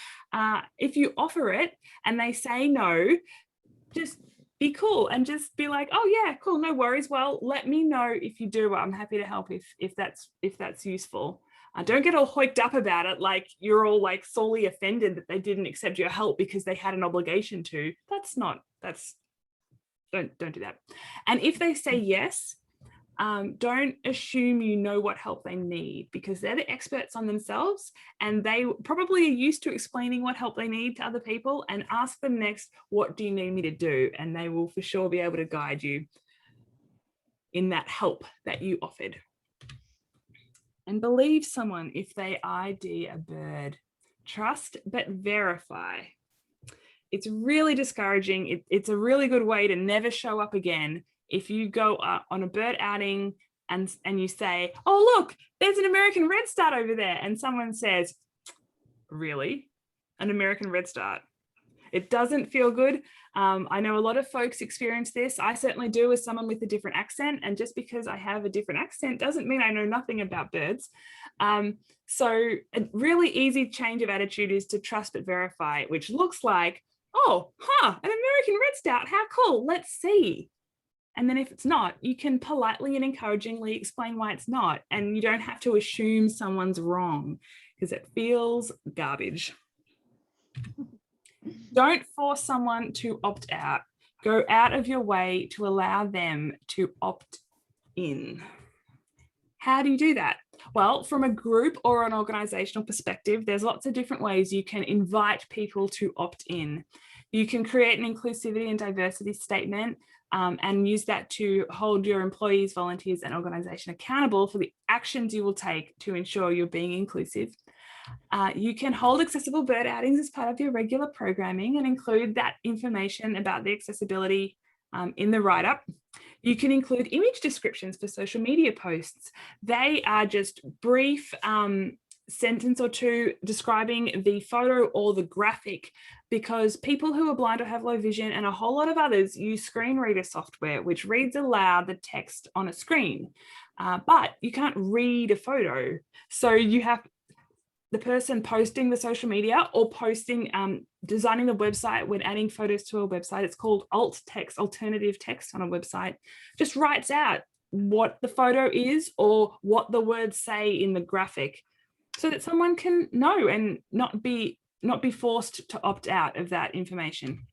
Speaker 3: If you offer it and they say no, just be cool and just be like, oh yeah, cool, no worries. Well, let me know if you do. I'm happy to help if that's useful. Don't get all hoiked up about it, like you're all like sorely offended that they didn't accept your help because they had an obligation to. Don't do that. And if they say yes, don't assume you know what help they need, because they're the experts on themselves and they probably are used to explaining what help they need to other people. And ask them next, what do you need me to do? And they will for sure be able to guide you in that help that you offered. And believe someone if they ID a bird. Trust but verify. It's really discouraging. It's a really good way to never show up again. If you go on a bird outing and you say, oh, look, there's an American redstart over there. And someone says, really? An American redstart? It doesn't feel good. I know a lot of folks experience this. I certainly do, as someone with a different accent. And just because I have a different accent doesn't mean I know nothing about birds. So a really easy change of attitude is to trust but verify, which looks like, oh, an American redstart, how cool, let's see. And then if it's not, you can politely and encouragingly explain why it's not. And you don't have to assume someone's wrong, because it feels garbage. Don't force someone to opt out. Go out of your way to allow them to opt in. How do you do that? Well, from a group or an organizational perspective, there's lots of different ways you can invite people to opt in. You can create an inclusivity and diversity statement and use that to hold your employees, volunteers, and organization accountable for the actions you will take to ensure you're being inclusive. You can hold accessible bird outings as part of your regular programming and include that information about the accessibility in the write-up. You can include image descriptions for social media posts. They are just brief sentence or two describing the photo or the graphic, because people who are blind or have low vision and a whole lot of others use screen reader software, which reads aloud the text on a screen, but you can't read a photo. So you have, the person posting the social media or posting, designing the website, when adding photos to a website, it's called alt text, alternative text on a website, just writes out what the photo is or what the words say in the graphic, so that someone can know and not be forced to opt out of that information.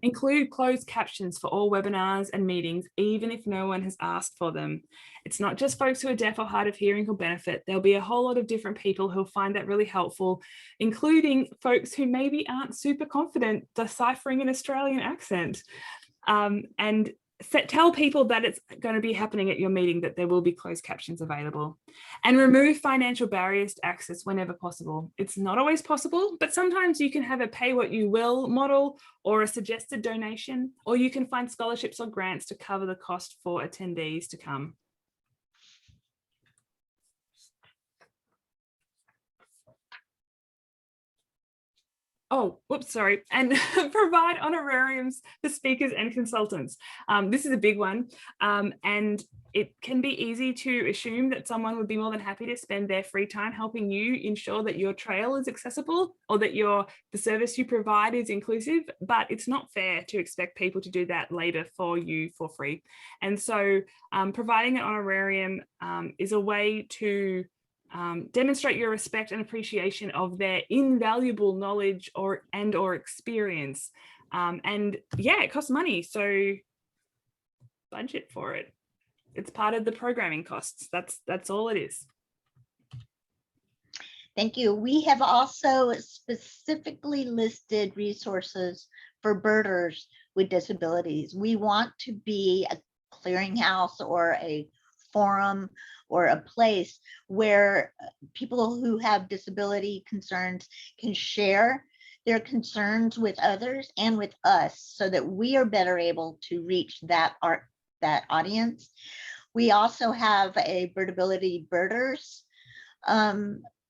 Speaker 3: Include closed captions for all webinars and meetings, even if no one has asked for them. It's not just folks who are deaf or hard of hearing who'll benefit. There'll be a whole lot of different people who'll find that really helpful, including folks who maybe aren't super confident deciphering an Australian accent. And tell people that it's going to be happening at your meeting, that there will be closed captions available. And remove financial barriers to access whenever possible. It's not always possible, but sometimes you can have a pay what you will model or a suggested donation, or you can find scholarships or grants to cover the cost for attendees to come. Oh, whoops, sorry. And provide honorariums for speakers and consultants. This is a big one. And it can be easy to assume that someone would be more than happy to spend their free time helping you ensure that your trail is accessible or that the service you provide is inclusive, but it's not fair to expect people to do that later for you for free. And so providing an honorarium is a way to demonstrate your respect and appreciation of their invaluable knowledge or experience. And yeah, it costs money, so budget for it. It's part of the programming costs. That's all it is.
Speaker 2: Thank you. We have also specifically listed resources for birders with disabilities. We want to be a clearinghouse or a forum or a place where people who have disability concerns can share their concerns with others and with us, so that we are better able to reach that audience. We also have a Birdability Birders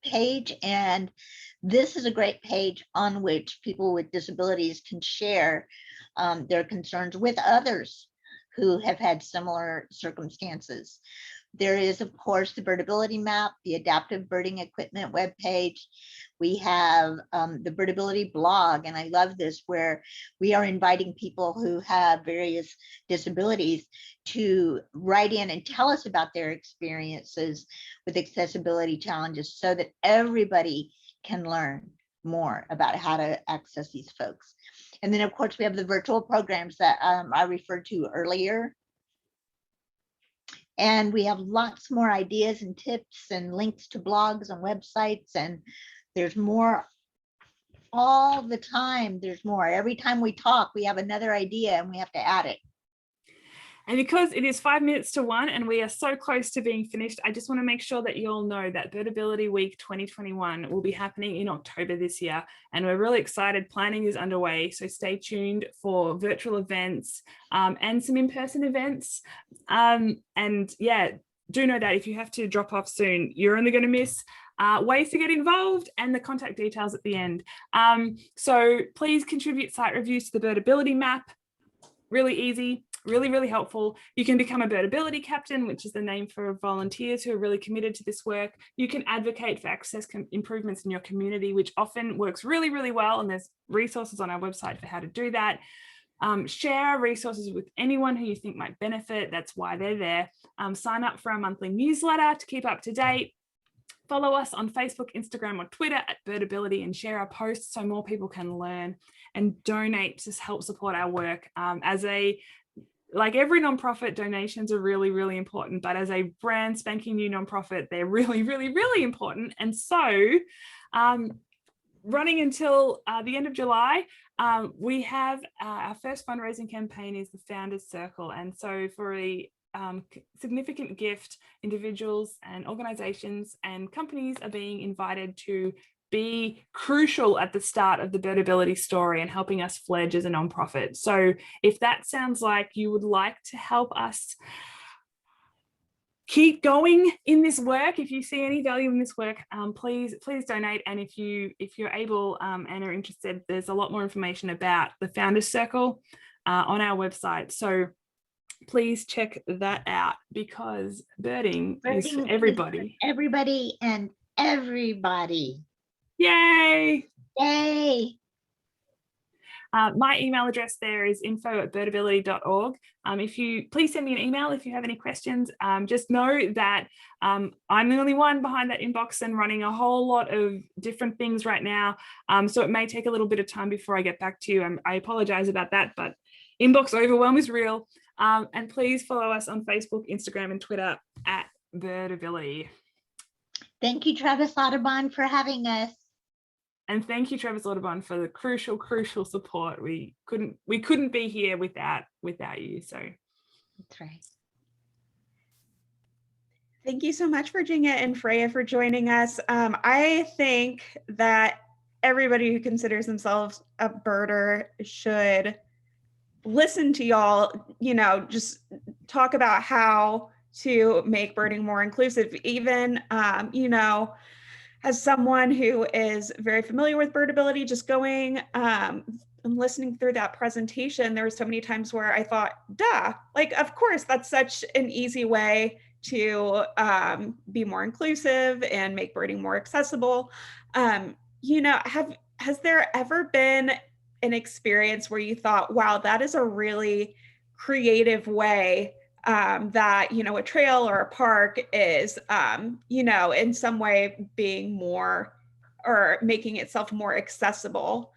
Speaker 2: page, and this is a great page on which people with disabilities can share their concerns with others who have had similar circumstances. There is, of course, the Birdability map, the adaptive birding equipment webpage. We have the Birdability blog, and I love this, where we are inviting people who have various disabilities to write in and tell us about their experiences with accessibility challenges, so that everybody can learn more about how to access these folks. And then, of course, we have the virtual programs that I referred to earlier. And we have lots more ideas and tips and links to blogs and websites, and there's more all the time. There's more. Every time we talk, we have another idea and we have to add it.
Speaker 3: And because it is 5 minutes to 1 and we are so close to being finished, I just want to make sure that you all know that Vertability Week 2021 will be happening in October this year. And we're really excited. Planning is underway. So stay tuned for virtual events and some in-person events. And yeah, do know that if you have to drop off soon, you're only going to miss ways to get involved and the contact details at the end. So please contribute site reviews to the Birdability map. Really easy. Really, really helpful. You can become a Birdability captain, which is the name for volunteers who are really committed to this work. You can advocate for access improvements in your community, which often works really, really well. And there's resources on our website for how to do that. Share resources with anyone who you think might benefit. That's why they're there. Sign up for our monthly newsletter to keep up to date. Follow us on Facebook, Instagram, or Twitter at Birdability, and share our posts so more people can learn, and donate to help support our work. Like every nonprofit, donations are really, really important, but as a brand spanking new nonprofit, they're really, really, really important. And so running until the end of July, we have our first fundraising campaign is the Founders Circle. And so for a significant gift, individuals and organizations and companies are being invited to be crucial at the start of the Birdability story and helping us fledge as a nonprofit. So if that sounds like you would like to help us keep going in this work, if you see any value in this work, please donate. And if you're able and are interested, there's a lot more information about the Founders Circle on our website. So please check that out, because birding is for everybody.
Speaker 2: Everybody, and everybody.
Speaker 3: Yay!
Speaker 2: Yay.
Speaker 3: My email address there is info@birdability.org. If you please send me an email if you have any questions. Just know that I'm the only one behind that inbox and running a whole lot of different things right now. So it may take a little bit of time before I get back to you. I apologize about that, but inbox overwhelm is real. And please follow us on Facebook, Instagram, and Twitter at Vertability.
Speaker 2: Thank you, Travis Audubon, for having us.
Speaker 3: And thank you, Travis Audubon, for the crucial support. We couldn't be here without you. So
Speaker 2: that's right.
Speaker 1: Thank you so much, Virginia and Freya, for joining us. I think that everybody who considers themselves a birder should listen to y'all, just talk about how to make birding more inclusive. Even, as someone who is very familiar with Birdability, just going and listening through that presentation, there were so many times where I thought, duh, like, of course, that's such an easy way to be more inclusive and make birding more accessible. Has there ever been an experience where you thought, wow, that is a really creative way that, a trail or a park is, in some way being more or making itself more accessible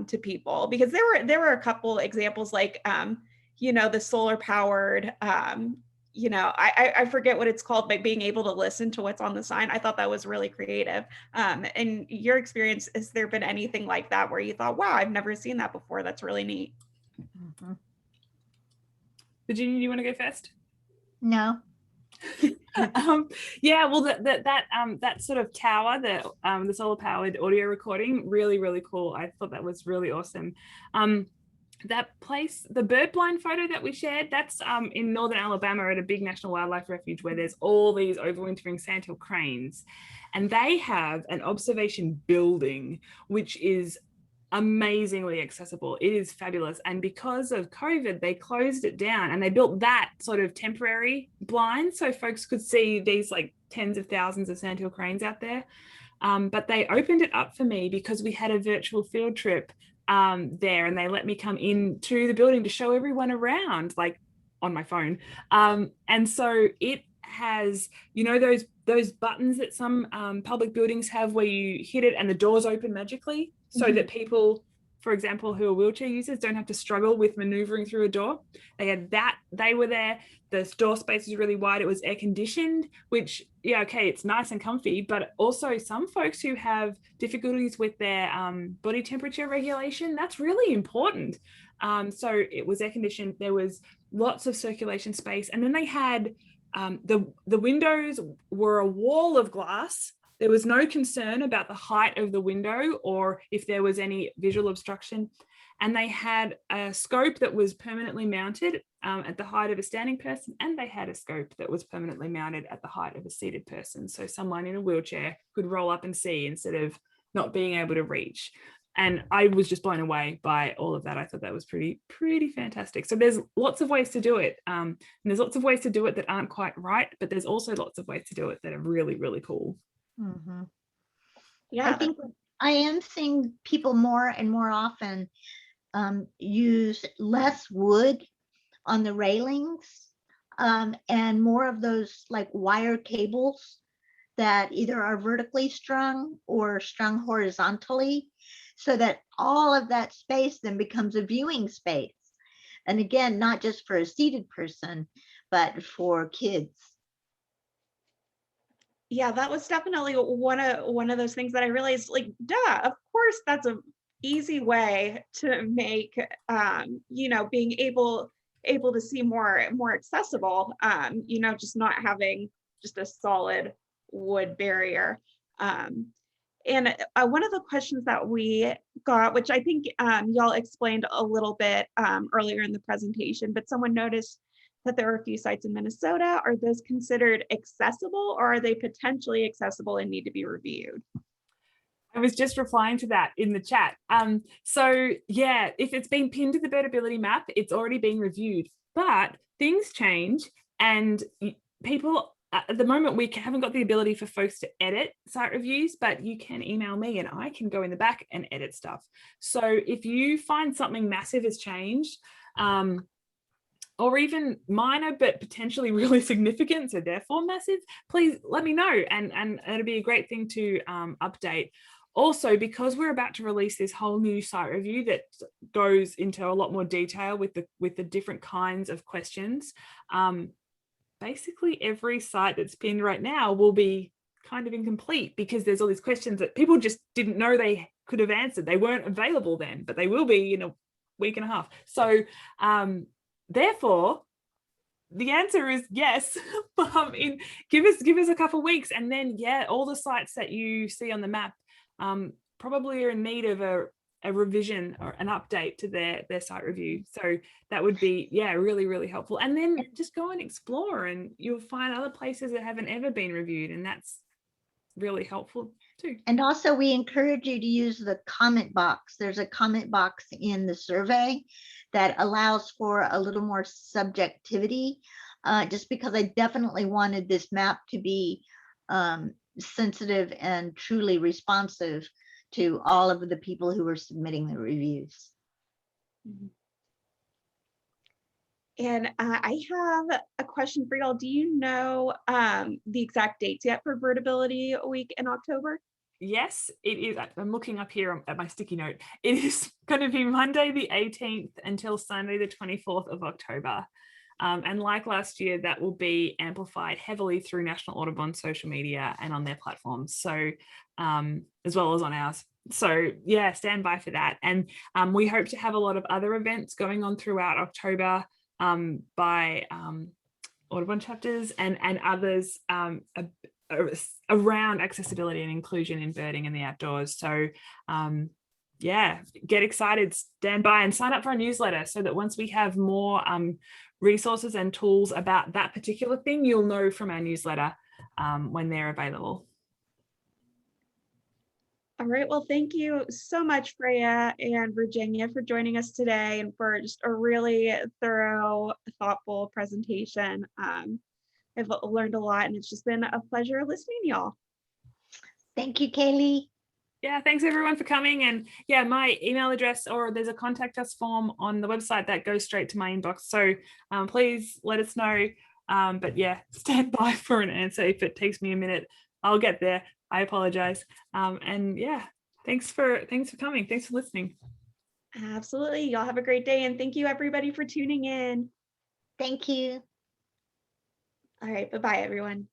Speaker 1: to people? Because there were a couple examples like, the solar powered, I forget what it's called, but being able to listen to what's on the sign. I thought that was really creative. In your experience, has there been anything like that where you thought, wow, I've never seen that before? That's really neat.
Speaker 2: Mm-hmm.
Speaker 3: Virginia, do you want to go first?
Speaker 2: No.
Speaker 3: Yeah, well, that sort of tower, the solar powered audio recording, really cool. I thought that was really awesome. That place, the bird blind photo that we shared, that's in northern Alabama at a big national wildlife refuge where there's all these overwintering sandhill cranes, and they have an observation building which is amazingly accessible. It is fabulous. And because of COVID, they closed it down and they built that sort of temporary blind so folks could see these like tens of thousands of sandhill cranes out there. But they opened it up for me because we had a virtual field trip there, and they let me come into the building to show everyone around, like on my phone. And so it has, those buttons that some public buildings have where you hit it and the doors open magically, so that people, for example, who are wheelchair users don't have to struggle with maneuvering through a door. They had that, they were there. The door space was really wide. It was air conditioned, which, yeah, okay, it's nice and comfy, but also some folks who have difficulties with their body temperature regulation, that's really important. So it was air conditioned. There was lots of circulation space. And then they had, the windows were a wall of glass. There was no concern about the height of the window or if there was any visual obstruction. And they had a scope that was permanently mounted at the height of a standing person, and they had a scope that was permanently mounted at the height of a seated person. So someone in a wheelchair could roll up and see instead of not being able to reach. And I was just blown away by all of that. I thought that was pretty fantastic. So there's lots of ways to do it. And there's lots of ways to do it that aren't quite right, but there's also lots of ways to do it that are really cool.
Speaker 2: Mm-hmm.
Speaker 1: Yeah,
Speaker 2: I think I am seeing people more and more often use less wood on the railings and more of those like wire cables that either are vertically strung or strung horizontally, so that all of that space then becomes a viewing space. And again, not just for a seated person, but for kids.
Speaker 1: Yeah, that was definitely one of those things that I realized, like, duh, of course, that's an easy way to make, being able to see more accessible, just not having just a solid wood barrier. And one of the questions that we got, which I think y'all explained a little bit earlier in the presentation, but someone noticed that there are a few sites in Minnesota. Are those considered accessible, or are they potentially accessible and need to be reviewed?
Speaker 3: I was just replying to that in the chat. So yeah, if it's been pinned to the Birdability map, it's already been reviewed, but things change and people at the moment, we haven't got the ability for folks to edit site reviews, but you can email me and I can go in the back and edit stuff. So if you find something massive has changed, or even minor but potentially really significant, so therefore massive, please let me know, and it'll be a great thing to update. Also, because we're about to release this whole new site review that goes into a lot more detail with the different kinds of questions, basically every site that's pinned right now will be kind of incomplete, because there's all these questions that people just didn't know they could have answered. They weren't available then, but they will be in a week and a half. So therefore, the answer is yes. Give us a couple of weeks, and then all the sites that you see on the map probably are in need of a revision or an update to their site review. So that would be really, really helpful. And then just go and explore, and you'll find other places that haven't ever been reviewed, and that's really helpful too.
Speaker 2: And also, we encourage you to use the comment box. There's a comment box in the survey that allows for a little more subjectivity, just because I definitely wanted this map to be sensitive and truly responsive to all of the people who are submitting the reviews.
Speaker 1: And I have a question for y'all. Do you know the exact dates yet for Vertability week in October?
Speaker 3: Yes, it is. I'm looking up here at my sticky note. It is going to be Monday the 18th until Sunday the 24th of October. And like last year, that will be amplified heavily through National Audubon social media and on their platforms, so as well as on ours. So stand by for that. And we hope to have a lot of other events going on throughout October by Audubon chapters and others around accessibility and inclusion in birding in the outdoors. So get excited, stand by, and sign up for our newsletter, so that once we have more resources and tools about that particular thing, you'll know from our newsletter when they're available.
Speaker 1: All right, well, thank you so much, Freya and Virginia, for joining us today and for just a really thorough, thoughtful presentation. I've learned a lot, and it's just been a pleasure listening to y'all.
Speaker 2: Thank you, Kaylee.
Speaker 3: Yeah, thanks everyone for coming. And my email address, or there's a contact us form on the website that goes straight to my inbox. So please let us know. But stand by for an answer. If it takes me a minute, I'll get there. I apologize. And thanks for coming. Thanks for listening.
Speaker 1: Absolutely. Y'all have a great day. And thank you everybody for tuning in.
Speaker 2: Thank you.
Speaker 1: All right. Bye-bye, everyone.